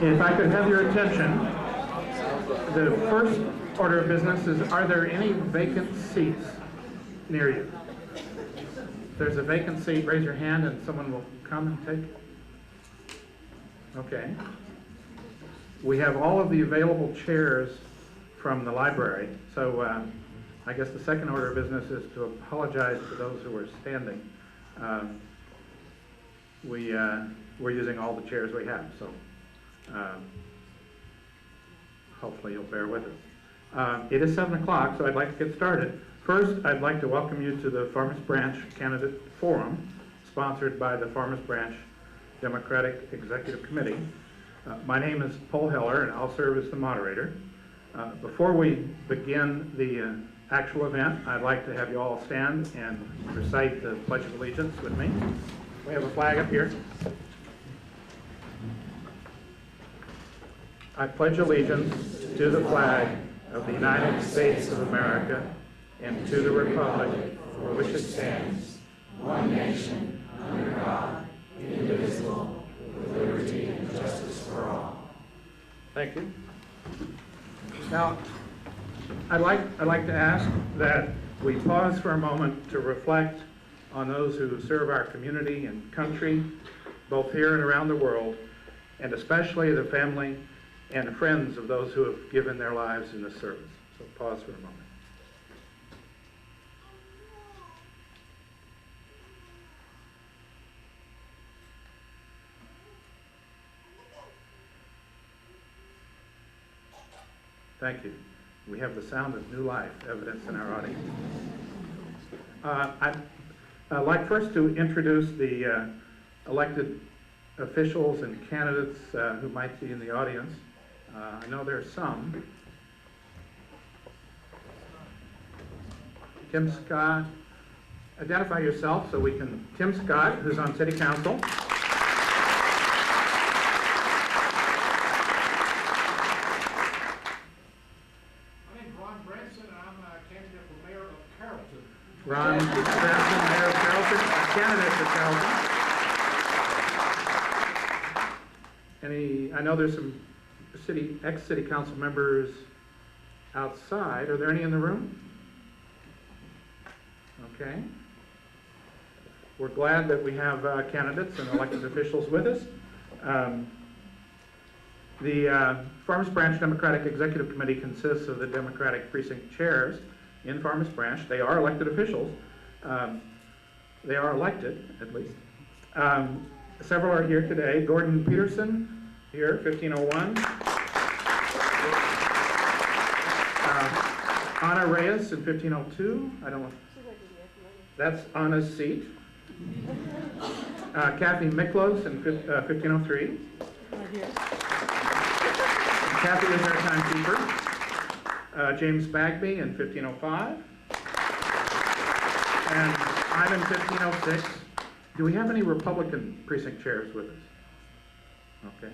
If I could have your attention, the first order of business is, are there any vacant seats near you? If there's a vacant seat, raise your hand and someone will come and take it. Okay. We have all of the available chairs from the library, so I guess the second order of business is to apologize to those who are standing. We're using all the chairs we have, so hopefully you'll bear with us. It is 7 o'clock, so I'd like to get started. First, I'd like to welcome you to the Farmers Branch Candidate Forum, sponsored by the Farmers Branch Democratic Executive Committee. My name is Paul Heller, and I'll serve as the moderator. Before we begin the actual event, I'd like to have you all stand and recite the Pledge of Allegiance with me. We have a flag up here. I pledge allegiance to the flag of the United States of America and to the republic for which it stands, one nation, under God, indivisible, with liberty and justice for all. Thank you. Now, I'd like to ask that we pause for a moment to reflect on those who serve our community and country, both here and around the world, and especially the family and friends of those who have given their lives in this service. So pause for a moment. Thank you. We have the sound of new life evidenced in our audience. I'd like first to introduce the elected officials and candidates who might be in the audience. I know there are some. Tim Scott, identify yourself so we can. Tim Scott, who's on City Council. Ron Branson, Mayor of Carrollton, candidate for Carrollton. I know there's some ex-city council members outside. Are there any in the room? Okay. We're glad that we have candidates and elected officials with us. The Farmers Branch Democratic Executive Committee consists of the Democratic precinct chairs in Farmers Branch. They are elected officials. They are elected, at least. Several are here today. Gordon Peterson, here, 1501. Anna Reyes in 1502. I don't know. That's Anna's seat. Kathy Miklos in 1503. Kathy is our timekeeper. James Bagby in 1505, and I'm in 1506. Do we have any Republican precinct chairs with us? Okay.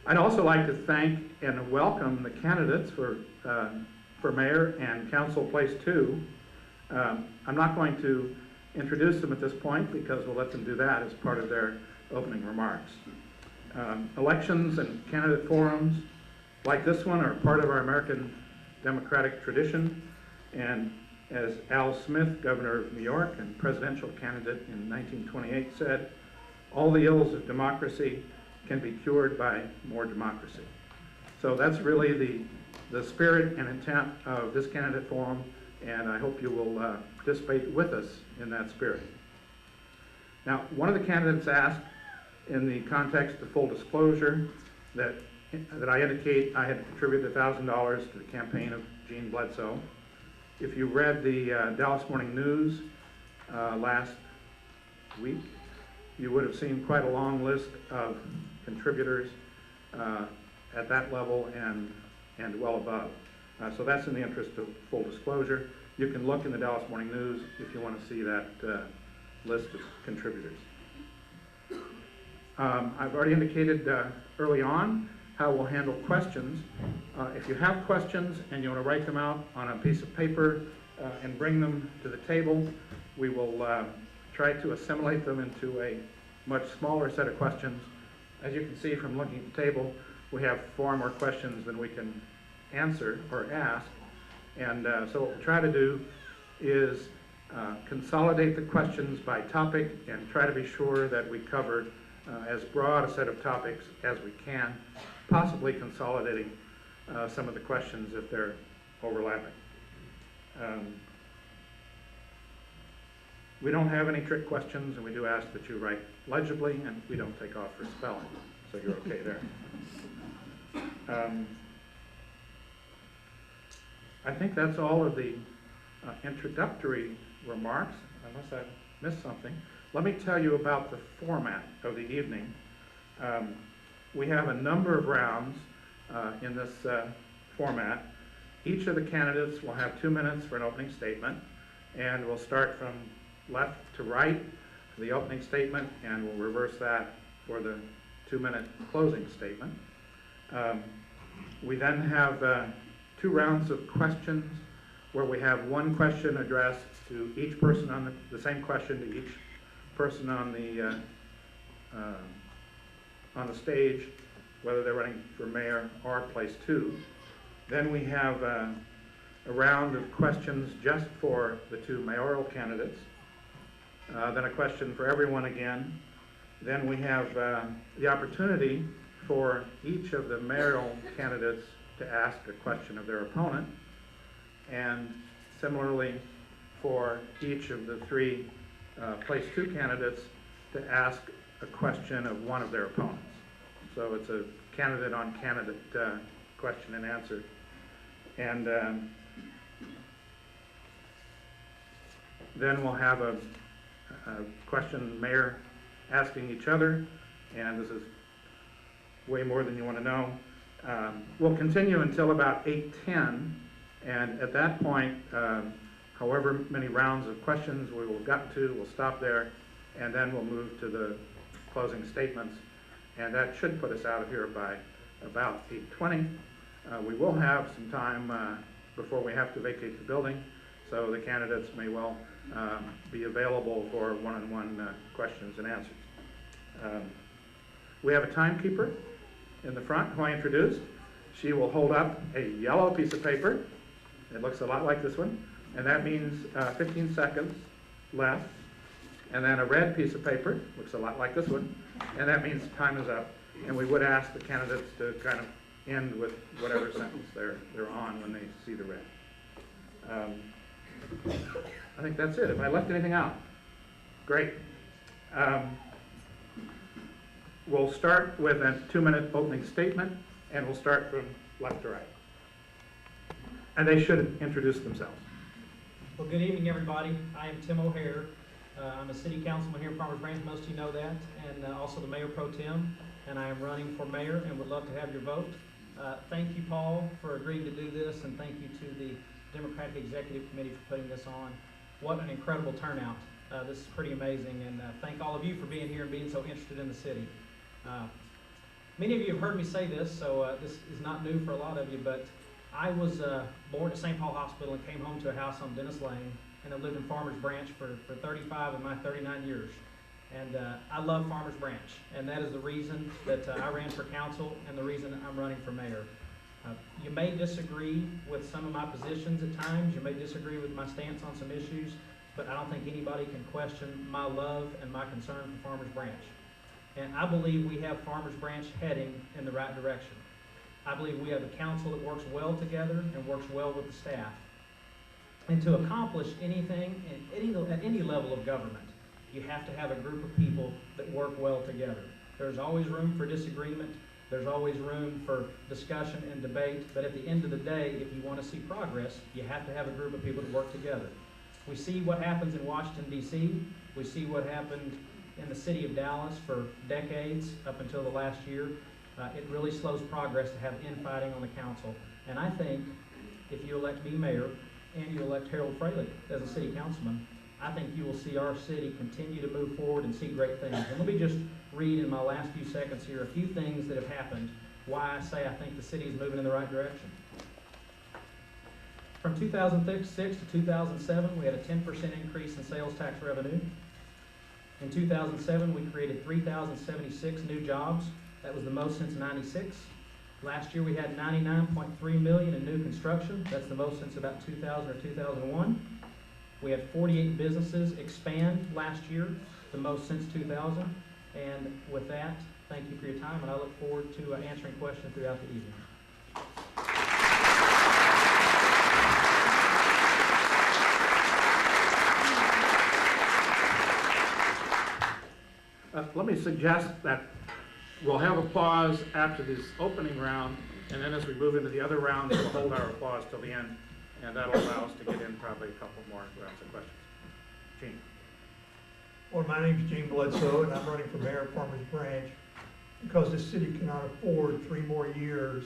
I'd also like to thank and welcome the candidates for mayor and council place 2. I'm not going to introduce them at this point because we'll let them do that as part of their opening remarks. Elections and candidate forums like this one are part of our American democratic tradition, and as Al Smith, governor of New York and presidential candidate in 1928 said, all the ills of democracy can be cured by more democracy. So that's really the spirit and intent of this candidate forum, and I hope you will participate with us in that spirit. Now, one of the candidates asked, in the context of full disclosure, that I indicate I had contributed $1,000 to the campaign of Gene Bledsoe. If you read the Dallas Morning News last week, you would have seen quite a long list of contributors at that level and well above. So that's in the interest of full disclosure. You can look in the Dallas Morning News if you want to see that list of contributors. I've already indicated early on how we'll handle questions. If you have questions and you want to write them out on a piece of paper and bring them to the table, we will try to assimilate them into a much smaller set of questions As you can see from looking at the table, we have 4 more questions than we can answer or ask. And so what we'll try to do is consolidate the questions by topic and try to be sure that we cover as broad a set of topics as we can, possibly consolidating some of the questions if they're overlapping. We don't have any trick questions, and we do ask that you write legibly, and we don't take off for spelling, so you're okay there. I think that's all of the introductory remarks, unless I missed something. Let me tell you about the format of the evening. We have a number of rounds in this format. Each of the candidates will have 2 minutes for an opening statement, and we'll start from left to right for the opening statement, and we'll reverse that for the 2-minute closing statement. We then have 2 rounds of questions where we have 1 question addressed to each person on the same question to each person on the stage, whether they're running for mayor or place 2. Then we have a round of questions just for the 2 mayoral candidates. Then a question for everyone again. Then we have the opportunity for each of the mayoral candidates to ask a question of their opponent, and similarly for each of the 3 place 2 candidates to ask a question of one of their opponents. So it's a candidate on candidate question and answer. And then we'll have a question mayor asking each other, and this is way more than you want to know. We'll continue until about 8:10, and at that point, however many rounds of questions we will get to, we'll stop there, and then we'll move to the closing statements, and that should put us out of here by about 8:20. We will have some time before we have to vacate the building, so the candidates may well be available for one-on-one questions and answers. We have a timekeeper in the front who I introduced. She will hold up a yellow piece of paper. It looks a lot like this one, and that means 15 seconds left. And then a red piece of paper, looks a lot like this one, and that means time is up. And we would ask the candidates to kind of end with whatever sentence they're on when they see the red. I think that's it. Have I left anything out? Great. We'll start with a 2-minute opening statement, and we'll start from left to right. And they should introduce themselves. Well, good evening, everybody. I am Tim O'Hare. I'm a city councilman here in Farmers Branch. Most of you know that, and also the mayor pro tem. And I am running for mayor and would love to have your vote. Thank you, Paul, for agreeing to do this, and thank you to the Democratic Executive Committee for putting this on. What an incredible turnout. This is pretty amazing, and thank all of you for being here and being so interested in the city. Many of you have heard me say this, so this is not new for a lot of you, but I was born at St. Paul Hospital and came home to a house on Dennis Lane, and I lived in Farmers Branch for 35 of my 39 years. And I love Farmers Branch, and that is the reason that I ran for council and the reason I'm running for mayor. You may disagree with some of my positions at times, you may disagree with my stance on some issues, but I don't think anybody can question my love and my concern for Farmers Branch. And I believe we have Farmers Branch heading in the right direction. I believe we have a council that works well together and works well with the staff. And to accomplish anything at any level of government, you have to have a group of people that work well together. There's always room for disagreement. There's always room for discussion and debate. But at the end of the day, if you want to see progress, you have to have a group of people to work together. We see what happens in Washington, D.C. We see what happened in the city of Dallas for decades up until the last year. It really slows progress to have infighting on the council. And I think if you elect me mayor and you elect Harold Fraley as a city councilman, I think you will see our city continue to move forward and see great things. And let me just read in my last few seconds here a few things that have happened, why I say I think the city is moving in the right direction. From 2006 to 2007, we had a 10% increase in sales tax revenue. In 2007, we created 3,076 new jobs. That was the most since '96. Last year, we had $99.3 million in new construction. That's the most since about 2000 or 2001. We had 48 businesses expand last year, the most since 2000. And with that, thank you for your time, and I look forward to answering questions throughout the evening. Let me suggest that we'll have applause after this opening round, and then as we move into the other rounds, we'll hold our applause till the end, and that'll allow us to get in probably a couple more rounds of questions. Gene. Well, my name's Gene Bledsoe, and I'm running for mayor of Farmers Branch because the city cannot afford 3 more years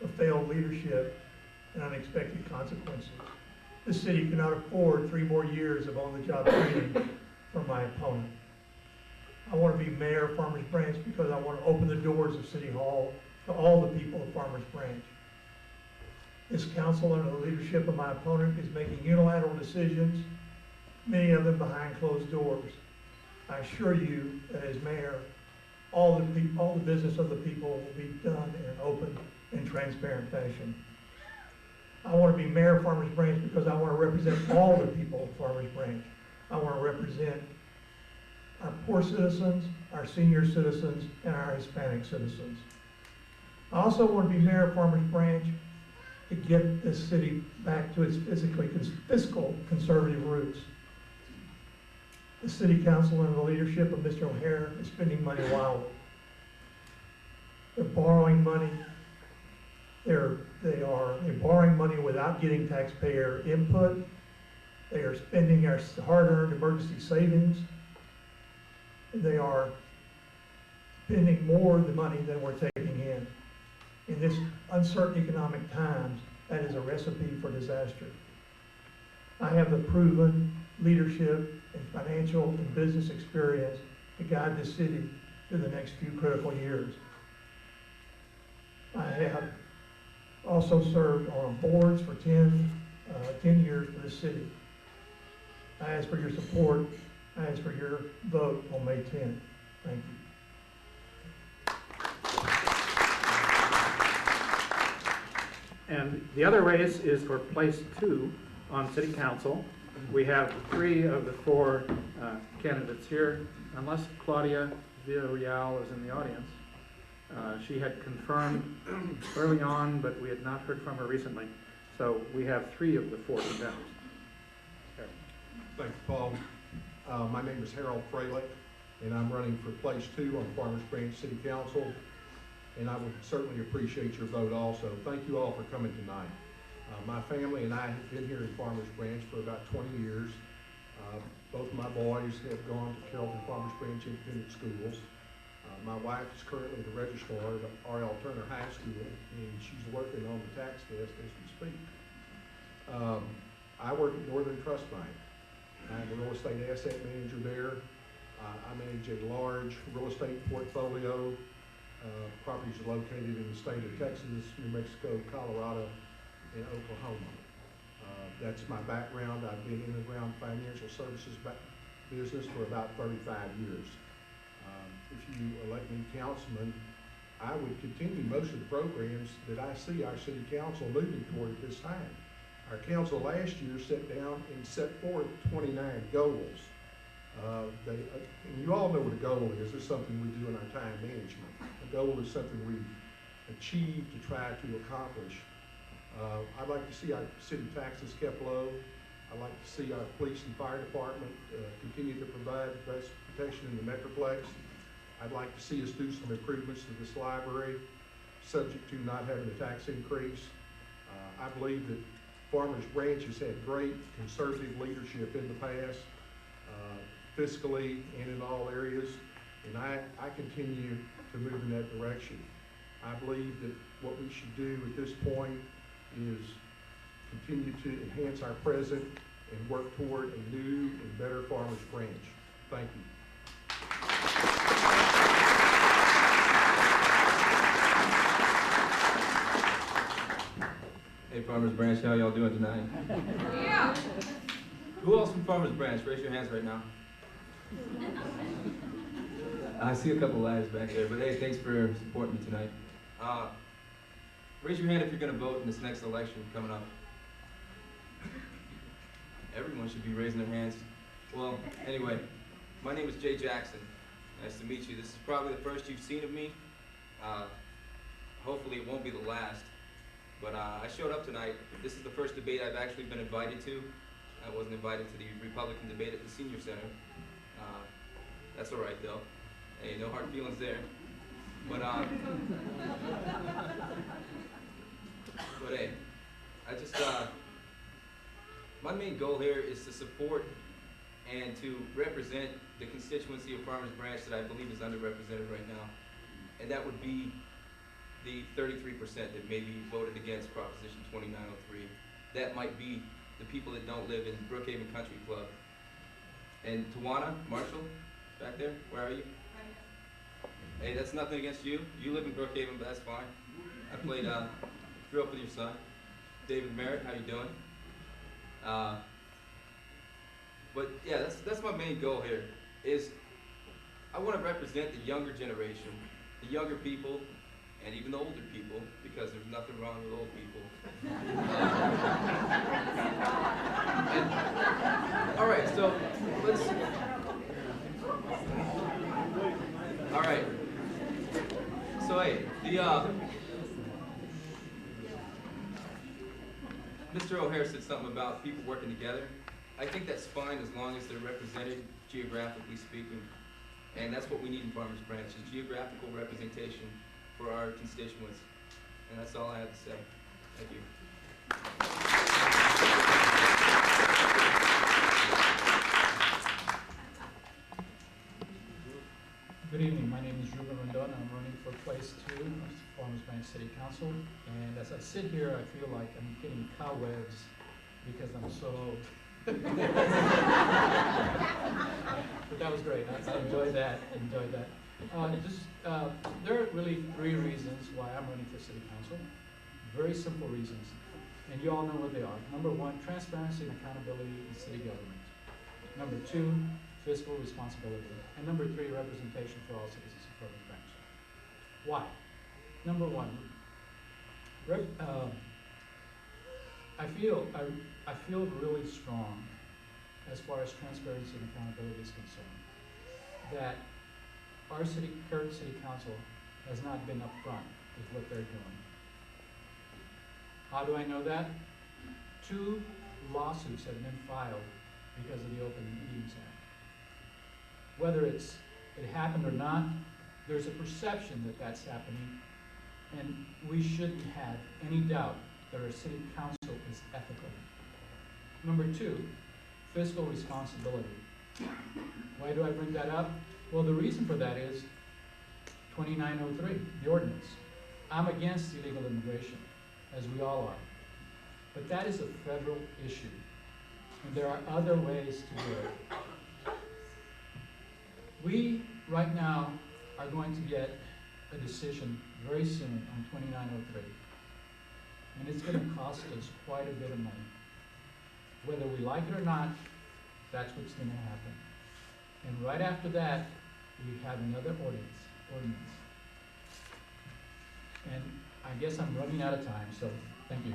of failed leadership and unexpected consequences. The city cannot afford 3 more years of on-the-job training from my opponent. I want to be mayor of Farmers Branch because I want to open the doors of City Hall to all the people of Farmers Branch. This council, under the leadership of my opponent, is making unilateral decisions, many of them behind closed doors. I assure you that as mayor, all the business of the people will be done in an open and transparent fashion. I want to be mayor of Farmers Branch because I want to represent all the people of Farmers Branch. I want to represent our poor citizens, our senior citizens, and our Hispanic citizens. I also want to be mayor of Farmers Branch to get this city back to its fiscal conservative roots. The city council under the leadership of Mr. O'Hare is spending money wildly. They're borrowing money. They're borrowing money without getting taxpayer input. They are spending our hard-earned emergency savings. They are spending more of the money than we're taking in. In this uncertain economic times, that is a recipe for disaster. I have the proven leadership and financial and business experience to guide the city through the next few critical years. I have also served on boards for 10 years for the city. I ask for your support. I ask for your vote on May 10th. Thank you. And the other race is for place 2 on city council. We have 3 of the 4 candidates here, unless Claudia Villarreal is in the audience. She had confirmed early on, but we had not heard from her recently. So we have 3 of the 4 contenders. Thank you, Paul. My name is Harold Fralick, and I'm running for place 2 on Farmers Branch City Council, and I would certainly appreciate your vote also. Thank you all for coming tonight. My family and I have been here in Farmers Branch for about 20 years. Both of my boys have gone to Carrollton Farmers Branch Independent Schools. My wife is currently the registrar at R.L. Turner High School, and she's working on the tax test as we speak. I work at Northern Trust Bank. I'm a real estate asset manager there. I manage a large real estate portfolio. Properties are located in the state of Texas, New Mexico, Colorado, and Oklahoma. That's my background. I've been in and around financial services business for about 35 years. If you elect me councilman, I would continue most of the programs that I see our city council moving toward at this time. Our council last year sat down and set forth 29 goals. And you all know what a goal is. It's something we do in our time management. A goal is something we achieve to try to accomplish. I'd like to see our city taxes kept low. I'd like to see our police and fire department continue to provide the best protection in the Metroplex. I'd like to see us do some improvements to this library, subject to not having a tax increase. I believe that Farmers Branch has had great conservative leadership in the past, fiscally and in all areas, and I continue to move in that direction. I believe that what we should do at this point is continue to enhance our present and work toward a new and better Farmers Branch. Thank you. Hey Farmers Branch, how y'all doing tonight? Yeah. Who else from Farmers Branch? Raise your hands right now. I see a couple lives back there, but hey, thanks for supporting me tonight. Raise your hand if you're going to vote in this next election coming up. Everyone should be raising their hands. Well, anyway, my name is Jay Jackson. Nice to meet you. This is probably the first you've seen of me. Hopefully it won't be the last. But I showed up tonight. This is the first debate I've actually been invited to. I wasn't invited to the Republican debate at the Senior Center. That's all right, though. Hey, no hard feelings there. But hey, I just, my main goal here is to support and to represent the constituency of Farmers Branch that I believe is underrepresented right now. And that would be the 33% that maybe voted against Proposition 2903. That might be the people that don't live in Brookhaven Country Club. And Tawana, Marshall, back there, where are you? Hey, that's nothing against you. You live in Brookhaven, but that's fine. I played, grew up with your son. David Merritt, how you doing? But yeah, that's my main goal here, is I want to represent the younger generation, the younger people, and even the older people, because there's nothing wrong with old people. All right, so let's, all right. So hey, Mr. O'Hare said something about people working together. I think that's fine as long as they're represented geographically speaking. And that's what we need in Farmers Branch, is geographical representation for our constituents. And that's all I have to say. Thank you. Good evening, my name is Ruben Rondon. I'm running for place 2 of Farmers Branch City Council. And as I sit here, I feel like I'm getting cobwebs because I'm so old. But that was great. I enjoyed that. There are really 3 reasons why I'm running for City Council. Very simple reasons. And you all know what they are. Number 1, transparency and accountability in city government. Number 2, fiscal responsibility. And number 3, representation for all citizens of Farmers Branch. Why? Number 1, I feel really strong as far as transparency and accountability is concerned, that our current city council has not been upfront with what they're doing. How do I know that? 2 lawsuits have been filed because of the Open Meetings Act. Whether it happened or not, there's a perception that that's happening, and we shouldn't have any doubt that our city council is ethical. Number 2, fiscal responsibility. Why do I bring that up? Well, the reason for that is 2903, the ordinance. I'm against illegal immigration, as we all are. But that is a federal issue, and there are other ways to do it. We, right now, are going to get a decision very soon on 2903. And it's going to cost us quite a bit of money. Whether we like it or not, that's what's going to happen. And right after that, we have another ordinance. And I guess I'm running out of time, so thank you.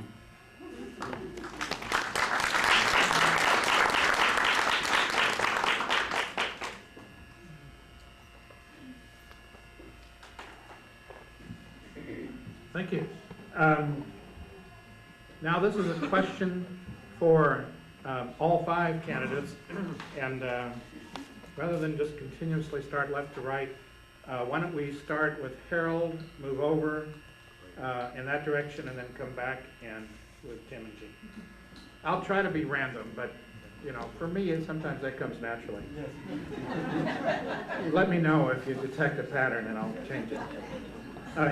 Thank you. Now this is a question for all 5 candidates, and rather than just continuously start left to right, why don't we start with Harold, move over in that direction, and then come back and with Tim and Jean. I'll try to be random, but you know, for me, sometimes that comes naturally. Let me know if you detect a pattern, and I'll change it.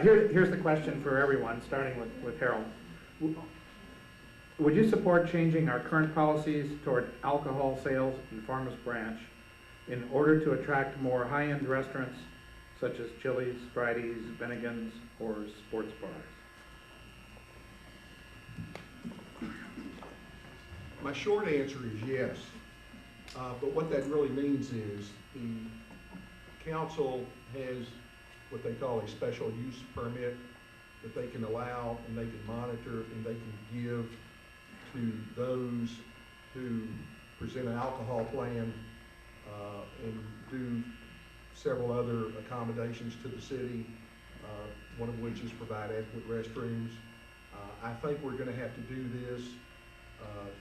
Here's the question for everyone, starting with Harold. Would you support changing our current policies toward alcohol sales in Farmers Branch in order to attract more high-end restaurants such as Chili's, Fridays, Bennigan's, or sports bars? My short answer is yes. But what that really means is the council has what they call a special use permit that they can allow and they can monitor and they can give to those who present an alcohol plan, and do several other accommodations to the city, one of which is provide adequate restrooms. I think we're gonna have to do this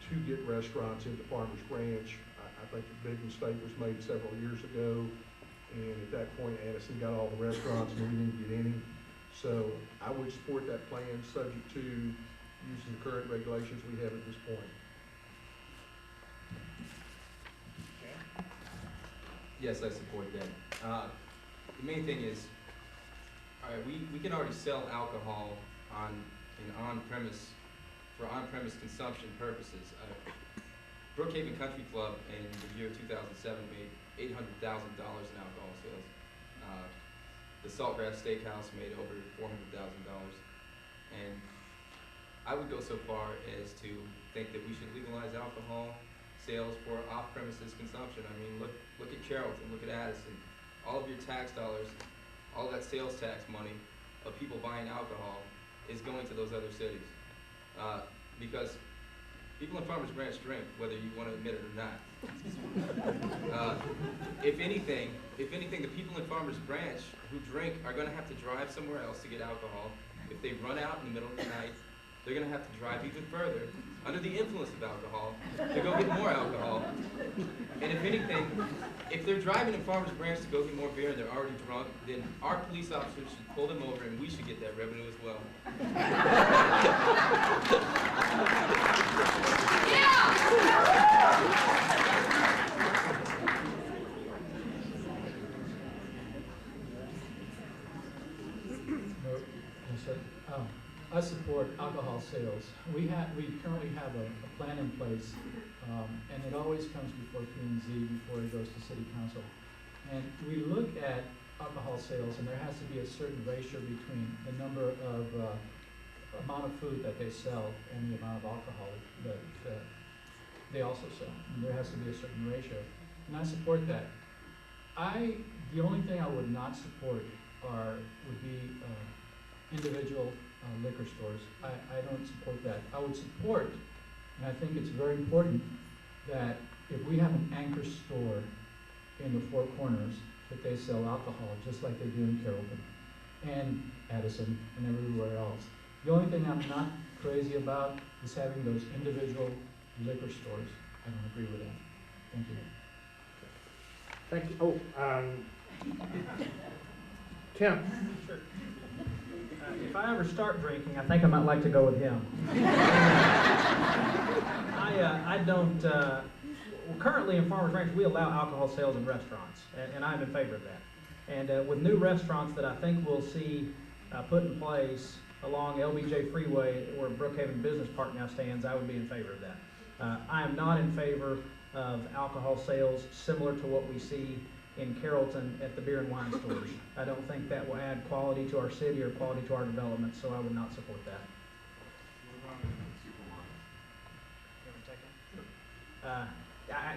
to get restaurants into Farmers Branch. I think a big mistake was made several years ago, and at that point, Addison got all the restaurants and we didn't get any. So I would support that plan, subject to using the current regulations we have at this point. Yes, I support that. The main thing is, all right, we can already sell alcohol on-premise, for on-premise consumption purposes. Brookhaven Country Club in the year 2007 made $800,000 in alcohol sales. The Saltgrass Steakhouse made over $400,000. And I would go so far as to think that we should legalize alcohol sales for off-premises consumption. I mean, look at Carrollton, look at Addison. All of your tax dollars, all that sales tax money of people buying alcohol is going to those other cities. Because people in Farmers Branch drink, whether you want to admit it or not. If anything, the people in Farmers Branch who drink are going to have to drive somewhere else to get alcohol. If they run out in the middle of the night, they're going to have to drive even further under the influence of alcohol to go get more alcohol. And if anything, if they're driving in Farmers Branch to go get more beer and they're already drunk, then our police officers should pull them over and we should get that revenue as well. I support alcohol sales. We currently have a plan in place, and it always comes before P&Z before it goes to City Council. And we look at alcohol sales, and there has to be a certain ratio between the number of amount of food that they sell and the amount of alcohol that they also sell. And there has to be a certain ratio, and I support that. The only thing I would not support would be individual liquor stores. I don't support that. I would support, and I think it's very important, that if we have an anchor store in the Four Corners, that they sell alcohol just like they do in Carrollton and Addison and everywhere else. The only thing I'm not crazy about is having those individual liquor stores. I don't agree with that. Thank you. Thank you. Oh, Tim. Sure. If I ever start drinking, I think I might like to go with him. I don't, well, currently in Farmers Branch, we allow alcohol sales in restaurants, and I'm in favor of that. And with new restaurants that I think we'll see put in place along LBJ Freeway, where Brookhaven Business Park now stands, I would be in favor of that. I am not in favor of alcohol sales similar to what we see in Carrollton at the beer and wine stores. I don't think that will add quality to our city or quality to our development, so I would not support that.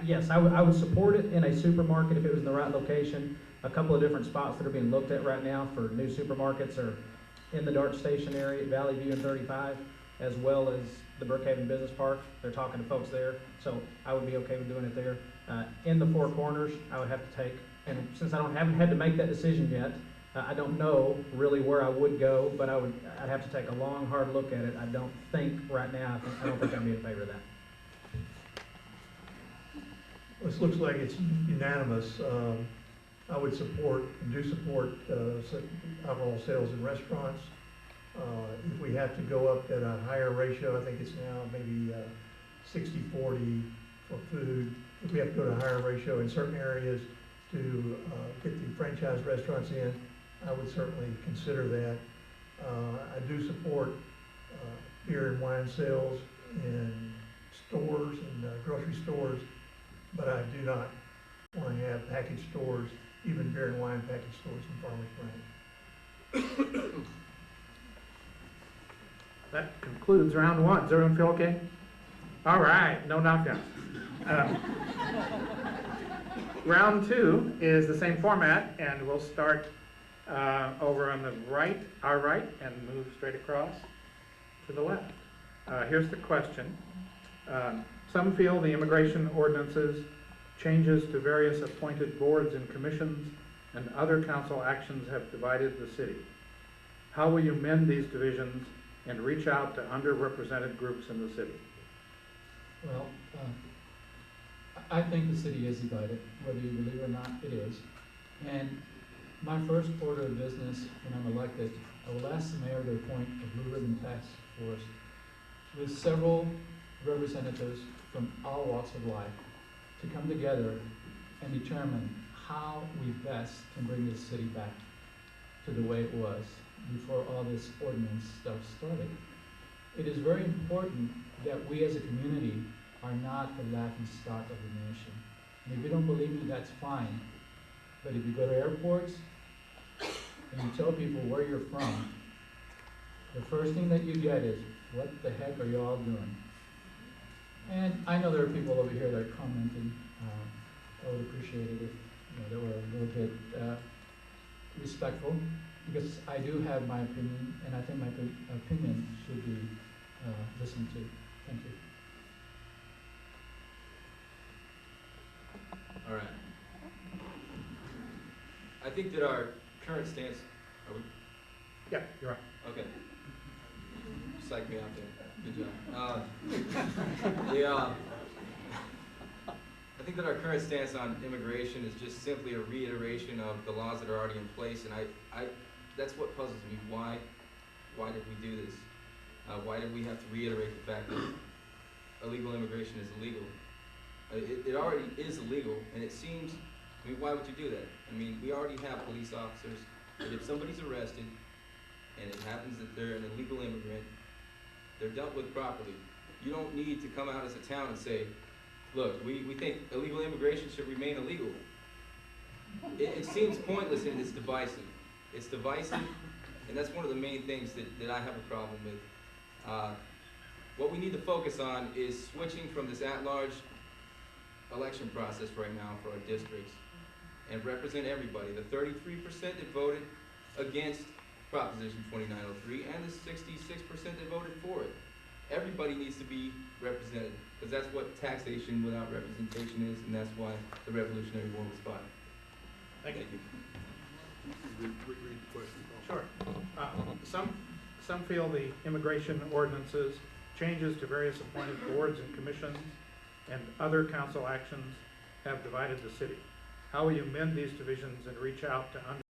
Yes, I would support it in a supermarket if it was in the right location. A couple of different spots that are being looked at right now for new supermarkets are in the Dart Station area at Valley View and 35, as well as the Brookhaven Business Park. They're talking to folks there, so I would be okay with doing it there. In the Four Corners, I would have to take, and since I haven't had to make that decision yet, I don't know really where I would go, but I'd have to take a long, hard look at it. I don't think right now, I don't think I'd be in favor of that. This looks like it's unanimous. I would support, and do support, alcohol sales in restaurants. If we have to go up at a higher ratio, I think it's now maybe 60-40 for food. If we have to go to a higher ratio in certain areas to get the franchise restaurants in, I would certainly consider that. I do support beer and wine sales in stores and grocery stores, but I do not want to have package stores, even beer and wine package stores in Farmers Branch. That concludes round one. Does everyone feel okay? All right, no knockouts. round two is the same format, and we'll start over on the right, our right, and move straight across to the left. Here's the question. Some feel the immigration ordinances, changes to various appointed boards and commissions, and other council actions have divided the city. How will you mend these divisions and reach out to underrepresented groups in the city? Well, I think the city is divided, whether you believe it or not, it is. And my first order of business when I'm elected, I will ask the mayor to appoint a blue ribbon task force with several representatives from all walks of life to come together and determine how we best can bring this city back to the way it was before all this ordinance stuff started. It is very important that we as a community are not the laughing stock of the nation. And if you don't believe me, that's fine. But if you go to airports and you tell people where you're from, the first thing that you get is, what the heck are you all doing? And I know there are people over here that are commenting. I would appreciate it if they were a little bit respectful, because I do have my opinion, and I think my opinion should be listened to. Thank you. All right. I think that our current stance, are we, Yeah, you're right. okay. Psych me out there. Good job. I think that our current stance on immigration is just simply a reiteration of the laws that are already in place, and that's what puzzles me. Why did we do this? Why did we have to reiterate the fact that illegal immigration is illegal? It already is illegal, and it seems, I mean, why would you do that? I mean, we already have police officers, and if somebody's arrested, and it happens that they're an illegal immigrant, they're dealt with properly. You don't need to come out as a town and say, look, we think illegal immigration should remain illegal. It seems pointless and it's divisive. It's divisive, and that's one of the main things that I have a problem with. What we need to focus on is switching from this at-large election process right now for our districts and represent everybody. The 33% that voted against Proposition 2903 and the 66% that voted for it. Everybody needs to be represented, because that's what taxation without representation is, and that's why the Revolutionary War was fought. Thank you. Read the question. Sure. Some feel the immigration ordinances, changes to various appointed boards and commissions, and other council actions have divided the city. How will you mend these divisions and reach out to